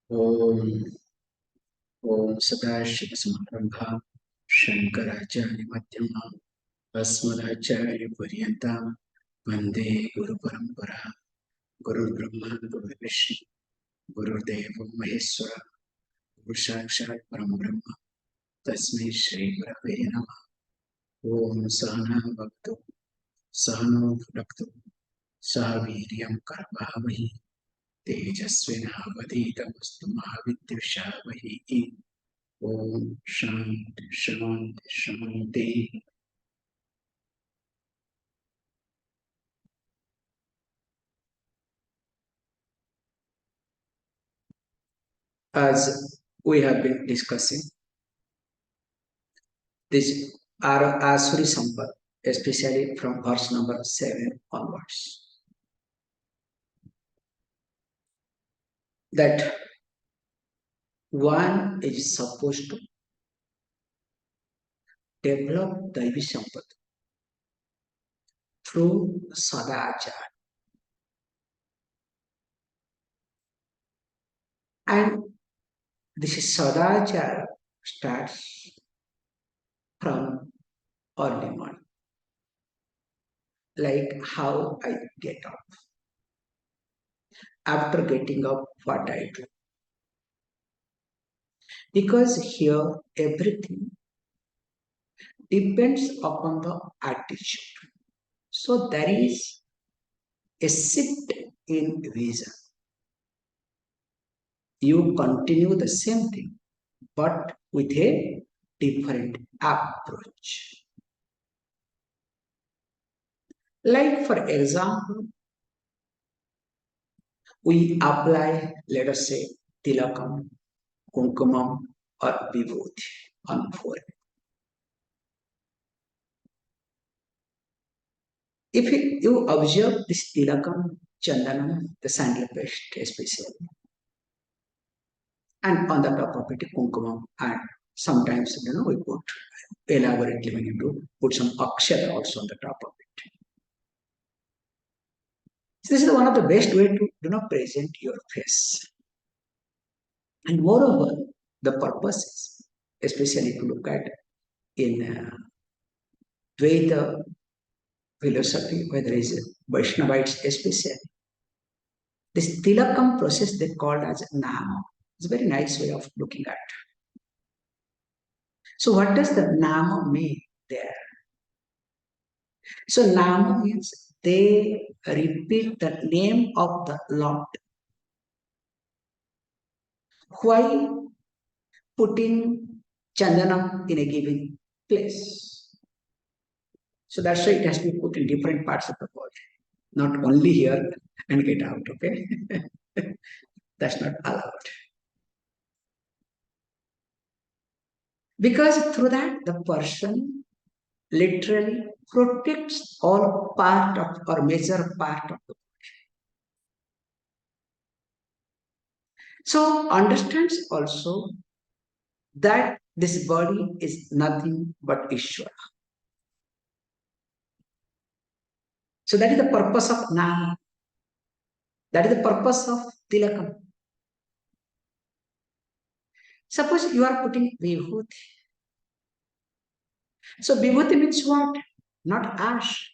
Om Om Sadashiva Samarambha Shankaracharya Madhyamam Asmadacharya Paryantam Vande Guru Parampara Guru Brahma Guru Vishnu Guru Deva Maheswara Guru Sakshat Param Brahma Tasmai Shri Gurave Namah. Om Sahana Bhakto Sahano Bhakto Sahaviryam Karvavahi Tejasvinavaditamastu Mahavidyushavaihi. Om Shanti Shanti Shanti. As we have been discussing, this Asuri Sampat, especially from verse number 7 onwards, that one is supposed to develop Daivi Sampat through Sadachara. And this Sadachara starts from early morning, like how I get up. After getting up, what I do. Because here everything depends upon the attitude. So there is a shift in vision. You continue the same thing, but with a different approach. Like, for example, we apply, let us say, tilakam, kunkumam, or vibhuti on forehead. If you observe this tilakam, chandanam, the sandal paste especially, and on the top of it, kunkumam, and sometimes we put elaborately we need to put some akshara also on the top of it. So this is one of the best way to present your face. And moreover, the purposes, especially if you look at in Dvaita philosophy, where there is Vaishnavites especially, this tilakam process they called as nama. It's a very nice way of looking at. So what does the nama mean there? So nama means they repeat the name of the Lord. Why putting chandanam in a given place? So that's why it has to be put in different parts of the body, not only here and get out, okay? That's not allowed. Because through that, the person literally protects all part of or major part of the body. So understands also that this body is nothing but Ishvara. So that is the purpose of Nama. That is the purpose of Tilakam. Suppose you are putting Vibhuti. So Vibhuti means what? Not ash.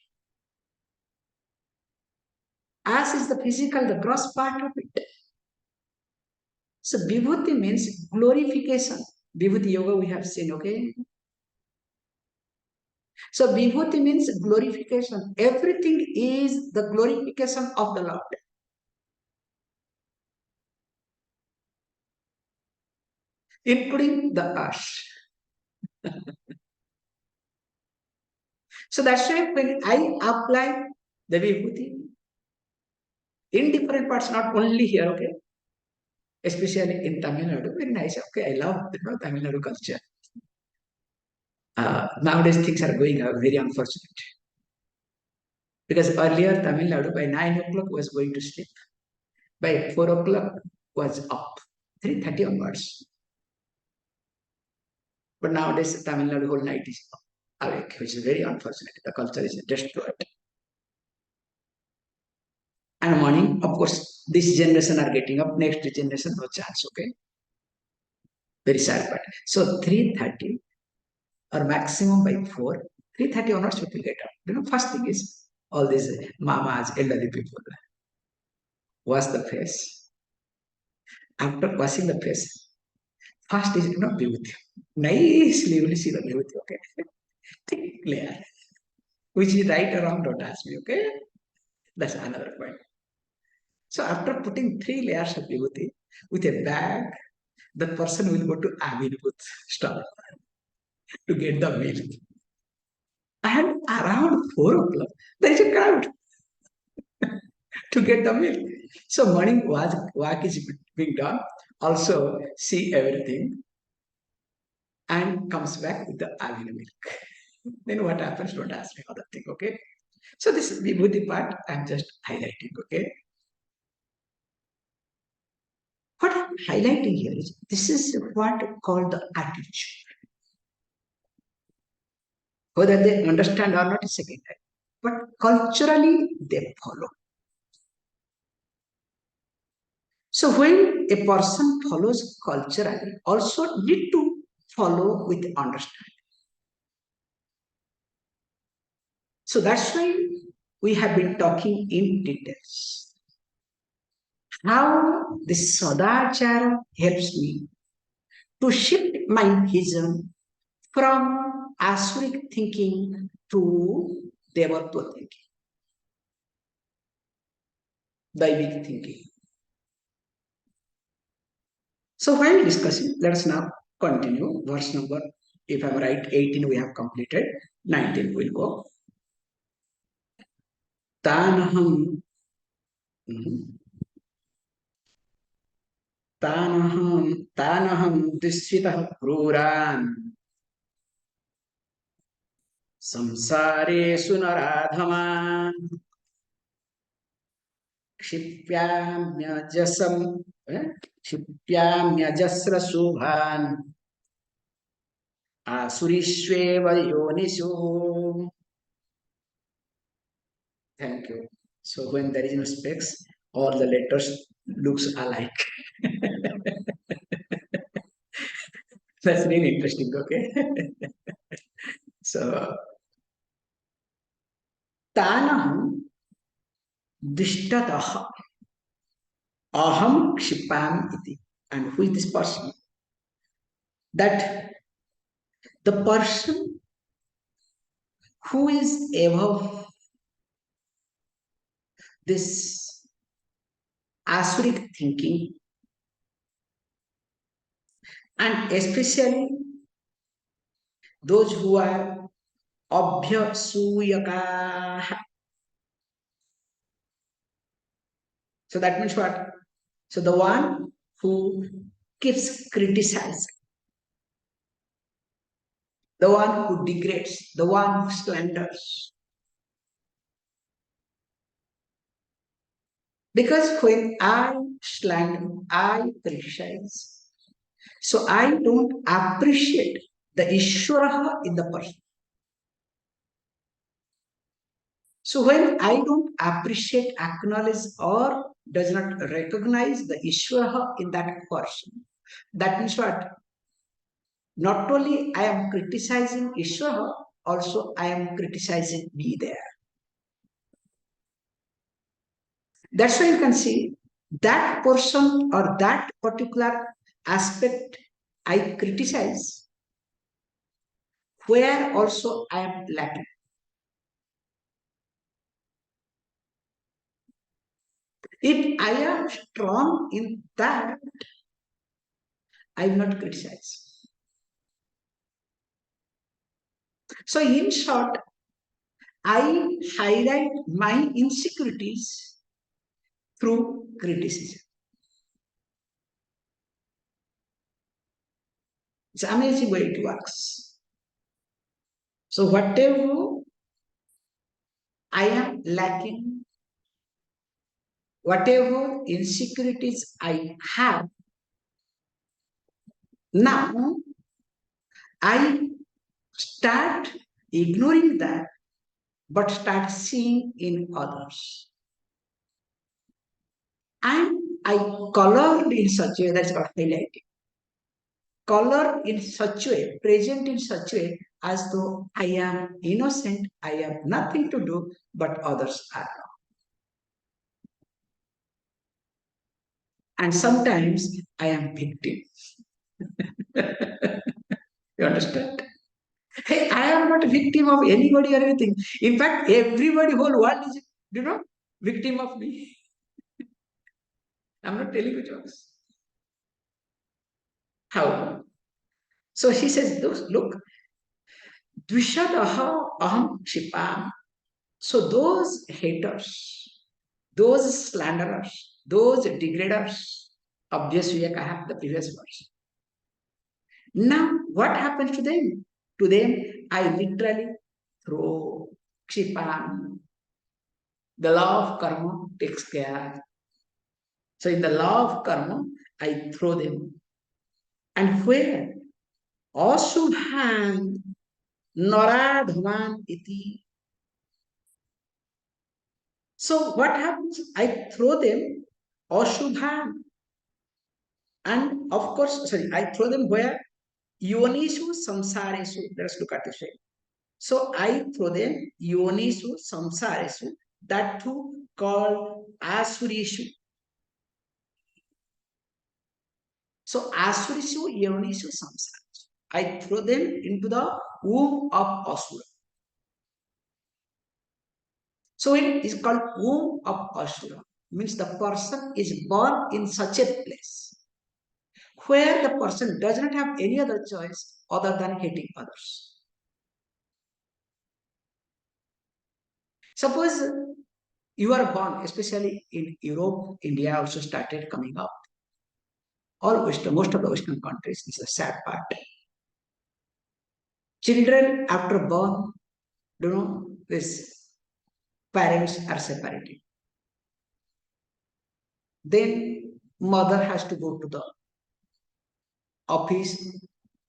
Ash is the physical, the gross part of it. So Vibhuti means glorification. Vibhuti yoga we have seen, okay? So Vibhuti means glorification. Everything is the glorification of the Lord. Including the ash. So that's why when I apply the Vibhuti in different parts, not only here, okay? Especially in Tamil Nadu, very nice. Okay, I love Tamil Nadu culture. Nowadays things are going very unfortunate. Because earlier Tamil Nadu by 9 o'clock was going to sleep. By 4 o'clock was up. 3:30 onwards. But nowadays Tamil Nadu whole night is which is very unfortunate. The culture is destroyed. And And morning, of course, this generation are getting up, next generation, no chance, okay? Very sad part. So 3:30 or maximum by 4, 3:30 onwards people get up. First thing is all these mamas, elderly people wash the face. After washing the face, first is vibhuti. Nicely you will see the vibhuti, okay? Thick layer. Which is right or wrong, don't ask me, okay? That's another point. So after putting 3 layers of vibhuti with a bag, the person will go to Avinibut stall to get the milk. And around 4 o'clock, there is a crowd to get the milk. So morning walk is being done. Also see everything and comes back with the Avina milk. Then what happens? Don't ask me other thing. Okay. So this vibhuti part I'm just highlighting. Okay. What I'm highlighting here is this is what called the attitude. Whether they understand or not is second time. But culturally they follow. So when a person follows culturally, also need to follow with understanding. So that's why we have been talking in details. How this Sadachara helps me to shift my vision from Asuric thinking to Devatva thinking, Daivic thinking. So while discussing, let's now continue. Verse number, if I'm right, 18 we have completed, 19 will go. Tanaham, tanaham disvitah kruran samsare sunaradhaman क्षिप्याम्यजसम क्षिप्याम्यजस्र शुभान आसुरीष्वेव योनिषु. Thank you. So when there is no space, all the letters looks alike. That's really interesting. Okay. So tanaham dishtataha aham kshipam iti. And who is this person? That the person who is above this Asuric thinking, and especially those who are abhyasuyaka. So that means what? So the one who keeps criticizing, the one who degrades, the one who slanders. Because when I slander, I criticize. So I don't appreciate the Ishvara in the person. So when I don't appreciate, acknowledge, or does not recognize the Ishvara in that person, that means what? Not only I am criticizing Ishvara, also I am criticizing me there. That's why you can see that person or that particular aspect I criticize, where also I am lacking. If I am strong in that, I will not criticize. So in short, I highlight my insecurities through criticism. It's amazing way it works. So whatever I am lacking, whatever insecurities I have, now I start ignoring that, but start seeing in others. And I colored in such a way, that's called highlighting. Color in such a way, present in such a way as though I am innocent, I have nothing to do, but others are. And sometimes I am victim. You understand? Hey, I am not a victim of anybody or anything. In fact, everybody, whole world is, victim of me. I'm not telling you jokes. How? So he says, look, Dvishadaha aham shipam. So those haters, those slanderers, those degraders, obviously I have the previous verse. Now, what happens to them? To them, I literally throw Kshipam. The law of karma takes care. So, in the law of karma, I throw them. And where? Asubhan Naradhavan iti. So, what happens? I throw them Asubhan. And of course, sorry, I throw them where? Yonishu samsaresu. Let's look at this way. So I throw them Yonishu samsaresu, that too called Asurishu. So Asurishu, Yonishu samsaresu. I throw them into the womb of Asura. So it is called womb of Asura. Means the person is born in such a place where the person does not have any other choice other than hating others. Suppose you are born, especially in Europe, India also started coming up. All Western, most of the Western countries, this is a sad part. Children after birth, this parents are separated. Then mother has to go to the office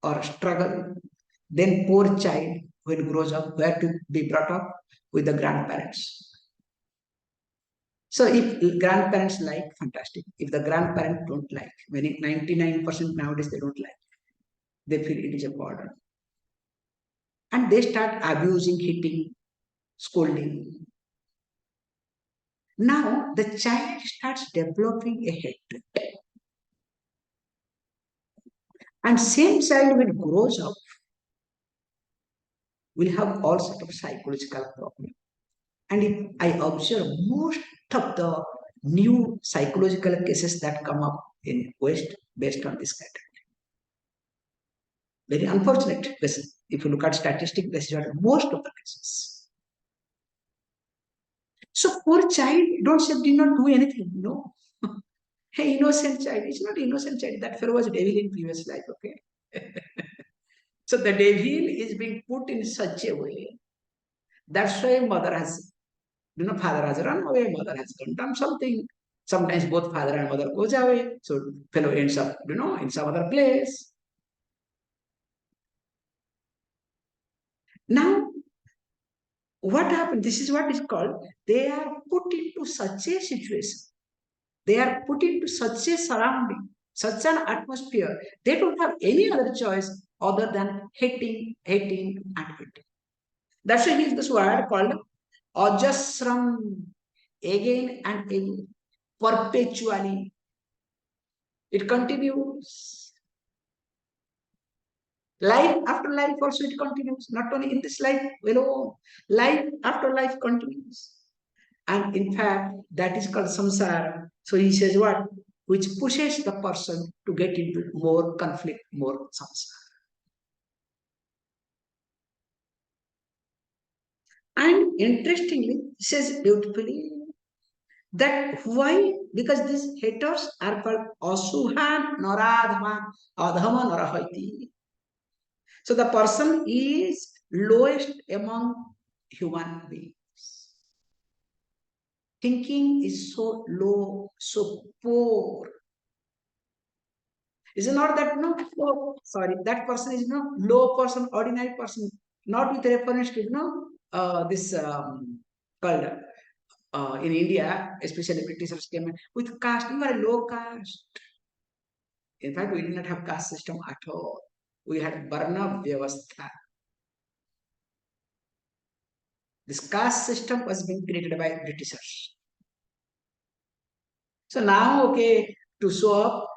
or struggle. Then poor child, when grows up, where to be brought up with the grandparents. So if grandparents like, fantastic. If the grandparents don't like, when 99% nowadays they don't like, they feel it is a burden. And they start abusing, hitting, scolding. Now the child starts developing a hatred. And same child when grows up will have all sort of psychological problems. And if I observe most of the new psychological cases that come up in West based on this category. Very unfortunate. If you look at statistics, this is most of the cases. So poor child did not do anything, no. Hey, innocent child. It's not innocent child. That fellow was devil in previous life, okay? So the devil is being put in such a way. That's why mother has, father has run away, mother has done something. Sometimes both father and mother goes away. So fellow ends up, in some other place. Now, what happened? This is what is called, they are put into such a situation. They are put into such a surrounding, such an atmosphere. They don't have any other choice other than hating, hating, and hating. That's why he is this word called ajasram, again and again, perpetually. It continues. Life after life also it continues. Not only in this life alone, life after life continues. And in fact, that is called samsara. So he says what? Which pushes the person to get into more conflict, more samsara. And interestingly, he says beautifully that why? Because these haters are called asuhan naradhaman, adhama narahaiti. So the person is lowest among human beings. Thinking is so low, so poor. Is it not that sorry, that person is low person, ordinary person, not with reference to this called in India, especially Britishers came with caste. You are a low caste. In fact, we did not have caste system at all. We had Varna Vyavastha. This caste system was being created by Britishers. So now, okay, to show up,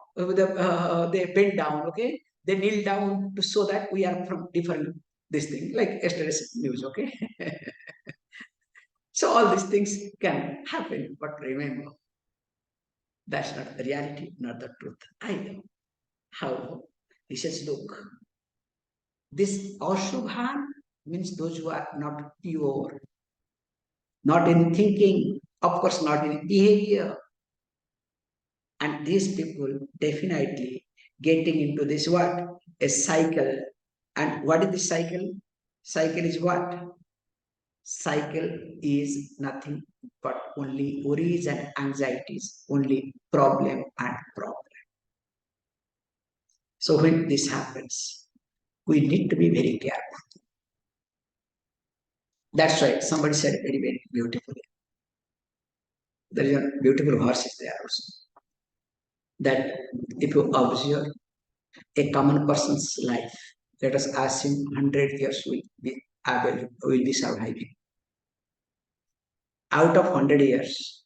they bend down, okay, they kneel down to show that we are from different this thing, like yesterday's news, okay. So all these things can happen, but remember, that's not the reality, not the truth either. How? He says, look, this Ashubhan means those who are not pure, not in thinking, of course, not in behavior. And these people definitely getting into this what? A cycle. And what is the cycle? Cycle is what? Cycle is nothing but only worries and anxieties, only problem and problem. So when this happens, we need to be very careful. That's right. Somebody said it very, very beautifully. There is a beautiful verse there also. That if you observe a common person's life, let us ask him 100 years will be surviving. Out of 100 years,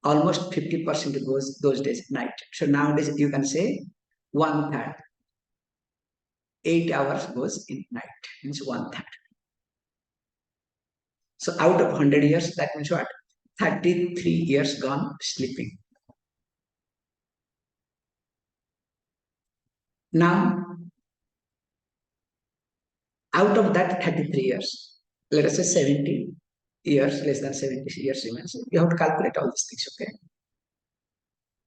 almost 50% goes those days night. So nowadays you can say one third, 8 hours goes in night, means one third. So out of 100 years, that means what? 33 years gone sleeping. Now, out of that 33 years, let us say 70 years, less than 70 years remains. You have to calculate all these things, okay?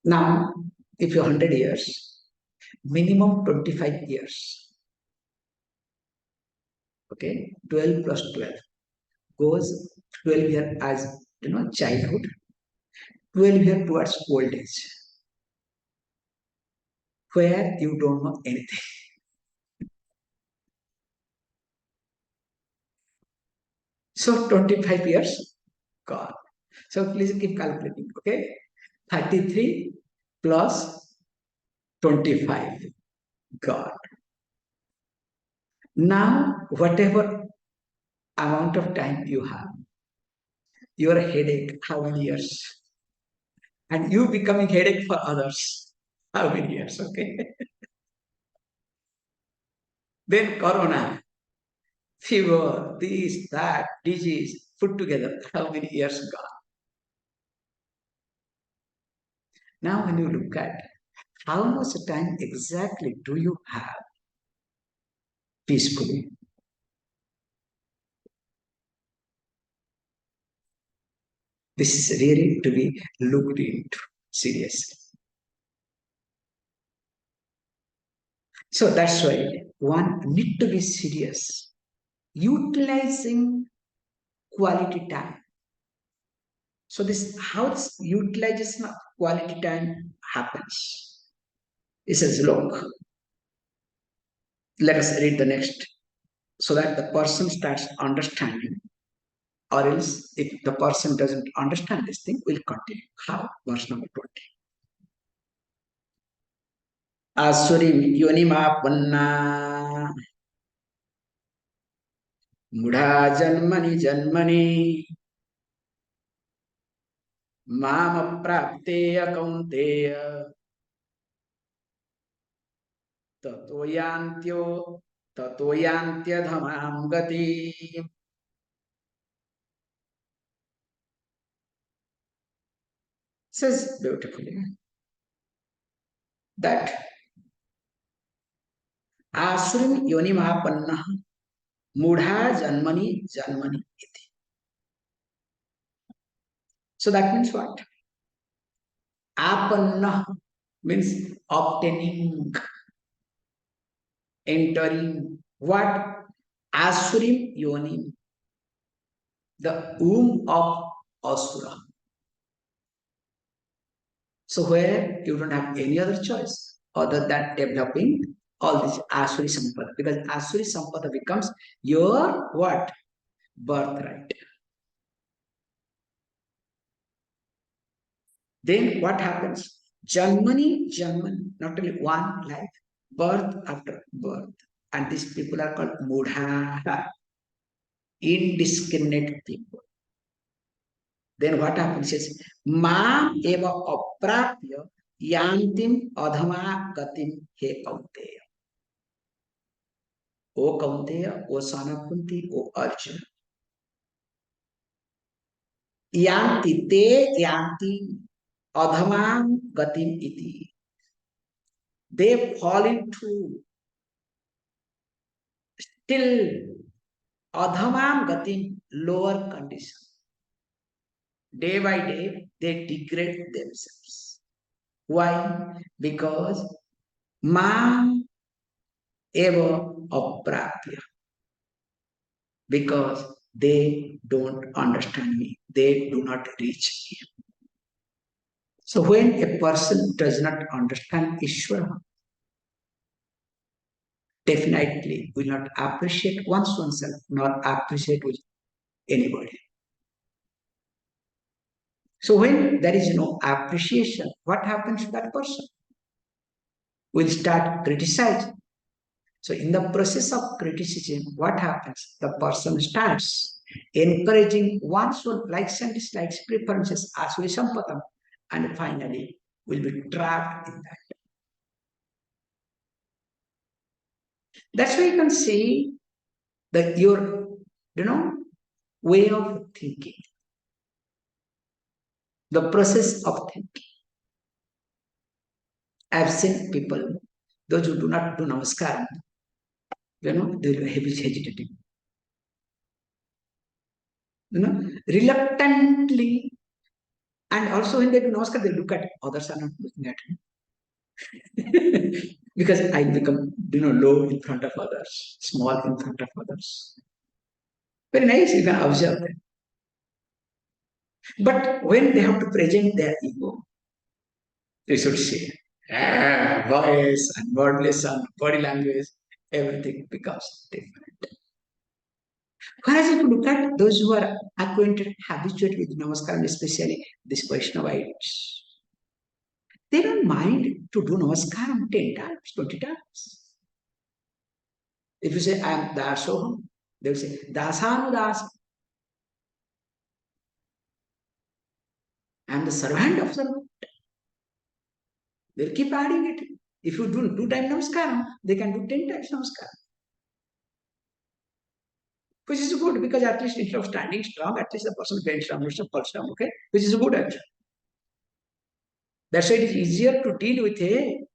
Now, if you're 100 years, minimum 25 years, okay? 12 plus 12 goes 12 years as, childhood, 12 years towards old age, where you don't know anything. So 25 years gone. So please keep calculating, okay? 33 plus 25 gone. Now, whatever amount of time you have, your headache, how many years? And you becoming headache for others, how many years, okay? Then corona, fever, this, that, disease, put together, how many years gone? Now, when you look at how much time exactly do you have peacefully? This is really to be looked into seriously. So that's why one need to be serious, utilizing quality time. So this how this utilization of quality time happens. It says, look, let us read the next so that the person starts understanding, or else if the person doesn't understand this thing, we'll continue. How? Verse number 20. Asurim yonimapanna mudha janmani janmani mama prapteya kaunteya tatoyantyo tatoyantyadhamam gati. Says beautifully that Asrim yonimapanna mudha janmani janmani iti. So that means what? Apanna means obtaining, entering what? Asurim yoni, the womb of Asura. So where you don't have any other choice other than developing all this Asuri Sampada, because Asuri Sampada becomes your what? Birthright. Then what happens? Janmani, Janmani, not only one life, birth after birth. And these people are called mudha, indiscriminate people. Then what happens is, ma eva aprapya yantim adhama gatim he kaunteya. O kaunteya, O Sanakunti, O Arjuna. Yanti te yanti adhamam gatim iti. They fall into till adhamam gatim, lower condition. Day by day, they degrade themselves. Why? Because mam eva aprapya. Because they don't understand me. They do not reach me. So when a person does not understand Ishvara, definitely will not appreciate oneself nor appreciate with anybody. So when there is no appreciation, what happens to that person? Will start criticizing. So in the process of criticism, what happens? The person starts encouraging one's own likes and dislikes, preferences, asvasampatam, and finally will be trapped in that. That's why you can see that your, way of thinking, the process of thinking. I've seen people, those who do not do namaskar, they will be hesitating. Reluctantly, and also when they do namaskar, they look at others are not looking at me. Because I become, low in front of others, small in front of others. Very nice, you can observe them. But when they have to present their ego, they should say, voice and wordless and body language, everything becomes different. Whereas if you look at those who are acquainted, habituated with Namaskar, especially these Vaishnavites, they don't mind to do Namaskar 10 times, 20 times. If you say, I am Dasoham, they will say, Dasanu Das. I am the servant of servant. They'll keep adding it. If you do 2 times Namaskar, they can do 10 times Namaskar. Which is good because at least instead of standing strong, at least the person bends down, not falls down, okay? Which is good action. That's why it is easier to deal with a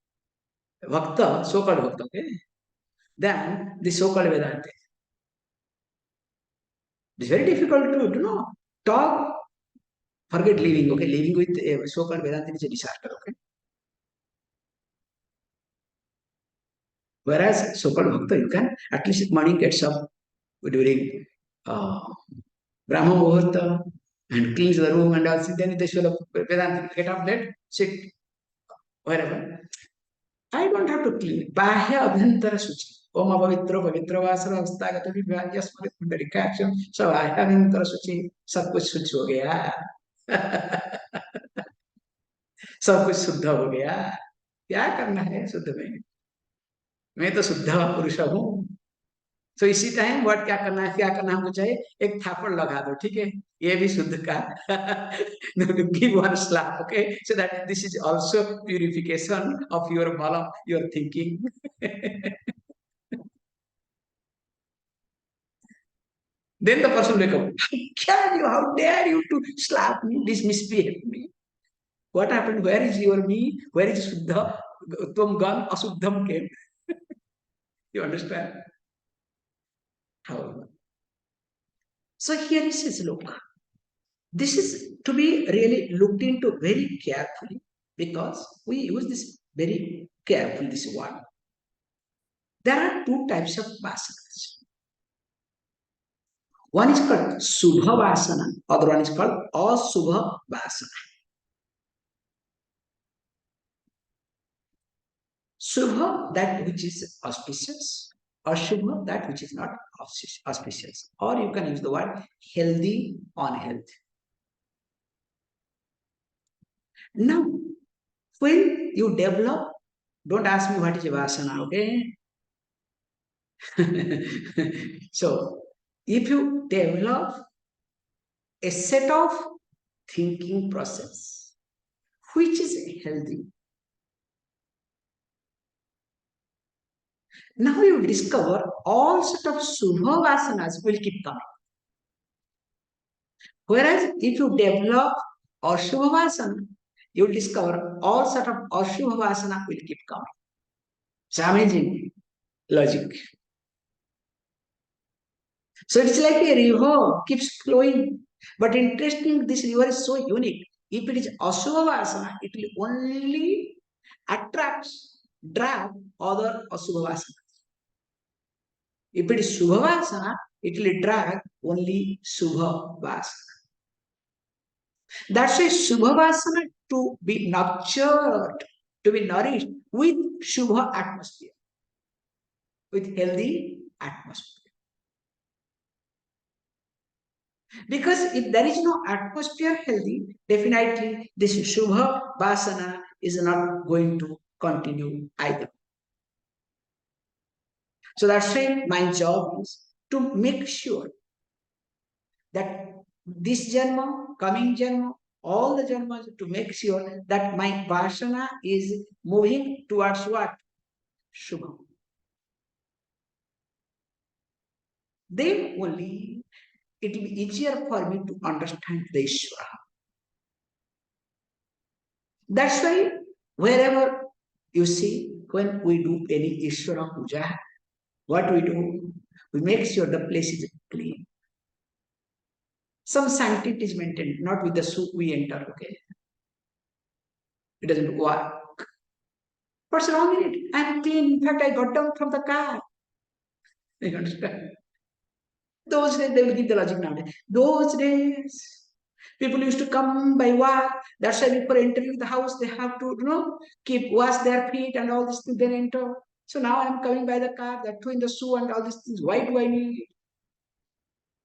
Bhakta, so-called Bhakta, okay, than the so-called Vedanta. It's very difficult to, talk, forget living, okay? Living with a so-called Vedanta is a disaster, okay? Whereas so-called Bhakta, you can at least morning gets up during Brahma Muhurta and cleans the room and all. Then they show the Vedanta, get up late, sit wherever. I don't have to clean. Bahya abhyantara suchi. Om avavitro pavitro vasara hastagata vibhya smrit pundarikaksham. So bahya abhyantara suchi. सब कुछ शुद्ध हो गया. सब कुछ शुद्ध हो गया. क्या करना है शुद्ध में? मैं तो शुद्ध पुरुष हूँ. तो इसी टाइम वर्ड क्या करना हमको चाहिए? एक थापड़ लगा दो, ठीक है? ये भी शुद्ध का. Give one slap, okay? So that this is also purification of your bala, your thinking. Then the person will come, how dare you to slap me, this misbehave me? What happened? Where is your me? Where is Suddha? Tvam gan asuddham came. You understand? How? So here he says, look, this is to be really looked into very carefully because we use this very carefully, this word. There are 2 types of vasanas. One is called Subha Vasana, other one is called Asubha Vasana. Subha, that which is auspicious, Ashubha, that which is not auspicious. Or you can use the word healthy, unhealthy. Now, when you develop, don't ask me what is vasana, okay? So, if you develop a set of thinking process which is healthy, now you discover all sort of subha vasanas will keep coming. Whereas if you develop ashubha vasana, you will discover all sort of ashubha vasana will keep coming. It's amazing logic. So it's like a river keeps flowing. But interesting, this river is so unique. If it is ashubha vasana, it will only attract, drag other ashubha vasana. If it is subha vasana, it will drag only subha vasana. That's why subha vasana to be nurtured, to be nourished with subha atmosphere, with healthy atmosphere. Because if there is no atmosphere healthy, definitely this subha vasana is not going to continue either. So that's why my job is to make sure that this janma, coming janma, all the janmas, to make sure that my vasana is moving towards what? Shubha. Then only it will be easier for me to understand the Ishvara. That's why wherever you see, when we do any Ishvara puja, what we do, we make sure the place is clean. Some sanctity is maintained, not with the soup we enter, okay? It doesn't work. What's wrong in it? I'm clean. In fact, I got down from the car. You understand? Those days, they will give the logic nowadays. Those days, people used to come by walk. That's why before entering the house, they have to, keep wash their feet and all these things, then enter. So now I'm coming by the car, that too in the shoe and all these things. Why do I need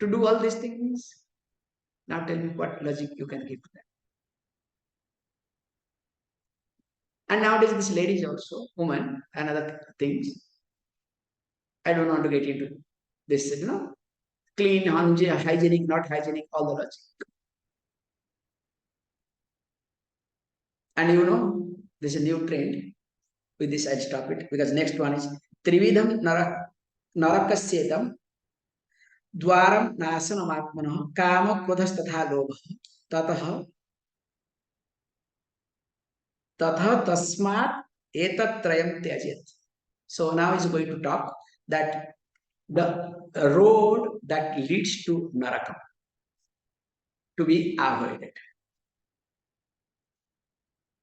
to do all these things? Now tell me what logic you can give to that. And nowadays, this ladies also, woman, another things. I don't want to get into this, clean, hygienic, not hygienic, all the logic. And there's a new trend. With this, I'll stop it because next one is Trividham Narakasyetam Dwaram Nasanam Kama Krodhastatha Lobha Tatha Tasmat Etat Trayam Tyajit. So now he's going to talk that the road that leads to Narakam to be avoided.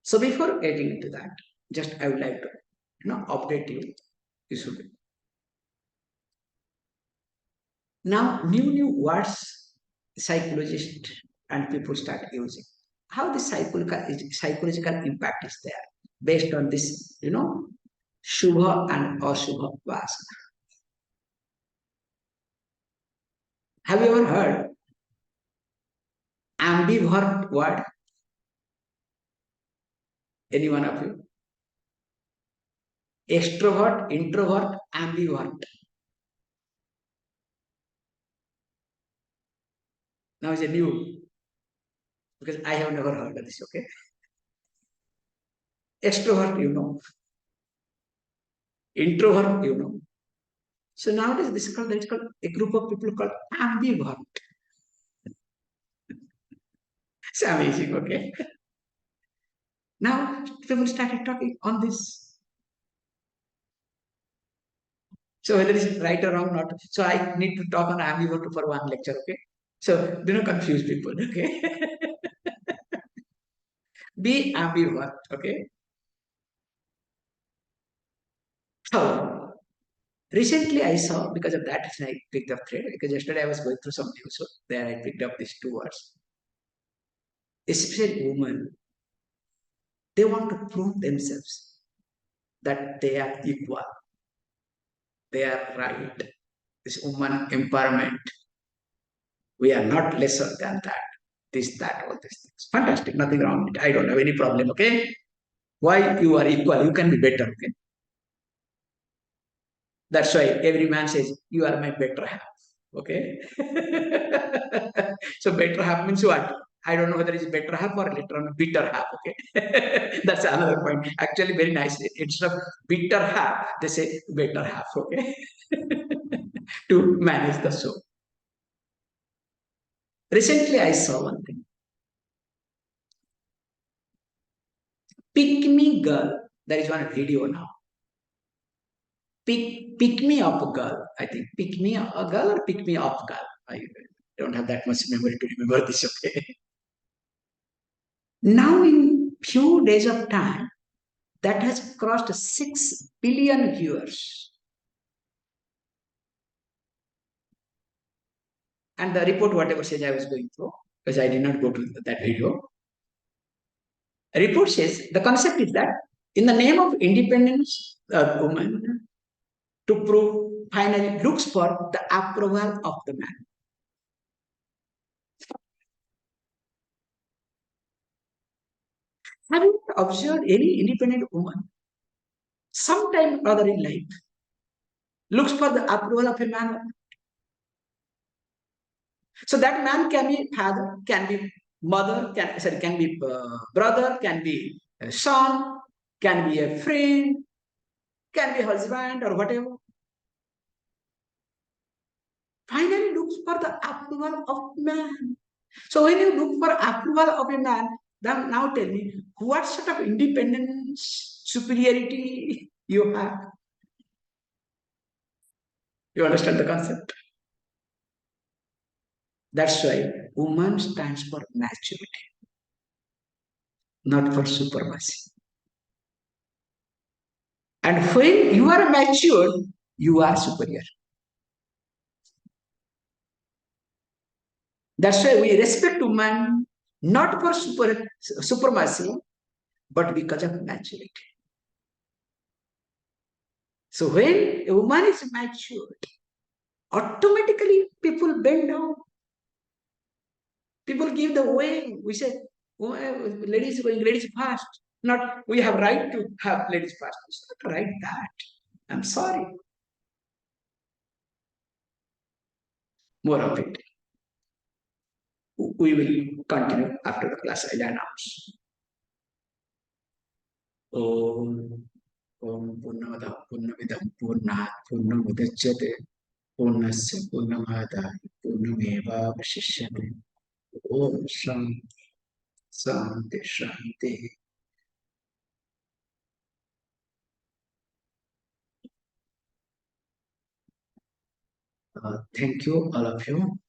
So before getting into that, just I would like to update you. This will be. Now new words psychologists and people start using. How the psychological impact is there based on this, Shubha and Ashubha Vasana. Have you ever heard ambivert word? Any one of you? Extrovert, introvert, ambivert. Now it's a new, because I have never heard of this, okay? Extrovert, Introvert, So nowadays this is called a group of people called ambivert. It's amazing, okay? Now people started talking on this. So whether it's right or wrong, not. So I need to talk on ambivert for one lecture, okay? So do not confuse people, okay? Be ambivert, okay? So recently I saw, because of that, I picked up thread, because yesterday I was going through some news, so there I picked up these two words. Especially women, they want to prove themselves that they are equal, they are right. This woman empowerment, we are not lesser than that. this, that, all these things. Fantastic, nothing wrong with it. I don't have any problem, okay? Why you are equal? You can be better, okay? That's why every man says, you are my better half, okay? So better half means what? I don't know whether it's better half or later on bitter half, okay? That's another point. Actually, very nice. Instead of bitter half, they say better half, okay? To manage the soul. Recently, I saw one thing. Pick me girl. There is one video now. Pick me up girl. I think pick me a girl or pick me up girl. I don't have that much memory to remember this. Okay. Now in few days of time, that has crossed 6 billion viewers. And the report, whatever says I was going through, because I did not go to that video. A report says the concept is that in the name of independence, a woman to prove finally looks for the approval of the man. Have you observed any independent woman sometime or other in life looks for the approval of a man? So that man can be father, can be mother, can be brother, can be a son, can be a friend, can be husband or whatever. Finally looks for the approval of man. So when you look for approval of a man, then now tell me what sort of independence, superiority you have. You understand the concept? That's why woman stands for maturity, not for supremacy. And when you are matured, you are superior. That's why we respect woman not for supremacy, but because of maturity. So when a woman is matured, automatically people bend down. People give the way. We say, oh, ladies going, ladies fast. Not we have right to have ladies fast. It's not right that. I'm sorry. More of it. We will continue after the class. I'll announce. Om Om Purnamada Purnamidam Purnat Purnamudachyate Purnasya Purnamada Purnameva Vashishyate Om Shanti Shanti Shanti. Thank you, all of you.